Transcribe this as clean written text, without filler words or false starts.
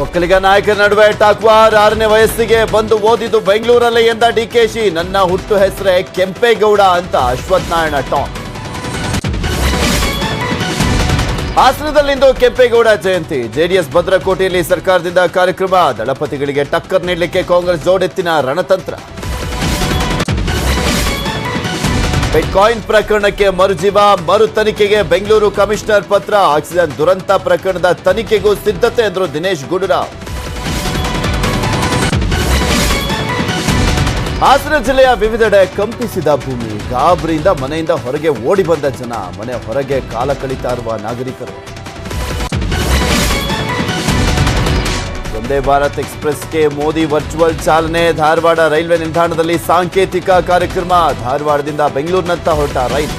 ಒಕ್ಕಲಿಗ ನಾಯಕರ ನಡುವೆ ಟಾಕ್ವಾರ್ 6ನೇ ವಯಸ್ಸಿಗೆ ಬಂದು ಓದಿದ್ದು ಬೆಂಗಳೂರಲ್ಲೇ ಎಂದ ಡಿಕೆಶಿ. ನನ್ನ ಹುಟ್ಟು ಹೆಸರೇ ಕೆಂಪೇಗೌಡ ಅಂತ ಅಶ್ವಥ್ ನಾರಾಯಣ ಟಾಕ್. ಹಾಸನದಲ್ಲಿಂದು ಕೆಂಪೇಗೌಡ ಜಯಂತಿ. ಜೆಡಿಎಸ್ ಭದ್ರಕೋಟೆಯಲ್ಲಿ ಸರ್ಕಾರದಿಂದ ಕಾರ್ಯಕ್ರಮ. ದಳಪತಿಗಳಿಗೆ ಟಕ್ಕರ್ ನೀಡಲಿಕ್ಕೆ ಕಾಂಗ್ರೆಸ್ ಜೋಡೆತ್ತಿನ ರಣತಂತ್ರ. ಬಿಟ್ಕಾಯಿನ್ ಪ್ರಕರಣಕ್ಕೆ ಮರುಜೀವ. ಮರು ತನಿಖೆಗೆ ಬೆಂಗಳೂರು ಕಮಿಷನರ್ ಪತ್ರ. ಆಕ್ಸಿಜನ್ ದುರಂತ ಪ್ರಕರಣದ ತನಿಖೆಗೂ ಸಿದ್ಧತೆ ಎಂದರು ದಿನೇಶ್ ಗುಂಡೂರಾವ್. ಹಾಸನ ಜಿಲ್ಲೆಯ ವಿವಿಧೆಡೆ ಕಂಪಿಸಿದ ಭೂಮಿ. ಗಾಬರಿಯಿಂದ ಮನೆಯಿಂದ ಹೊರಗೆ ಓಡಿ ಬಂದ ಜನ. ಮನೆ ಹೊರಗೆ ಕಾಲ ಕಳೀತಾ ಇರುವ ನಾಗರಿಕರು. ವಂದೇ ಭಾರತ್ ಎಕ್ಸ್ಪ್ರೆಸ್ಗೆ ಮೋದಿ ವರ್ಚುವಲ್ ಚಾಲನೆ. ಧಾರವಾಡ ರೈಲ್ವೆ ನಿಲ್ದಾಣದಲ್ಲಿ ಸಾಂಕೇತಿಕ ಕಾರ್ಯಕ್ರಮ. ಧಾರವಾಡದಿಂದ ಬೆಂಗಳೂರಿನತ್ತ ಹೊರಟ ರೈಲು.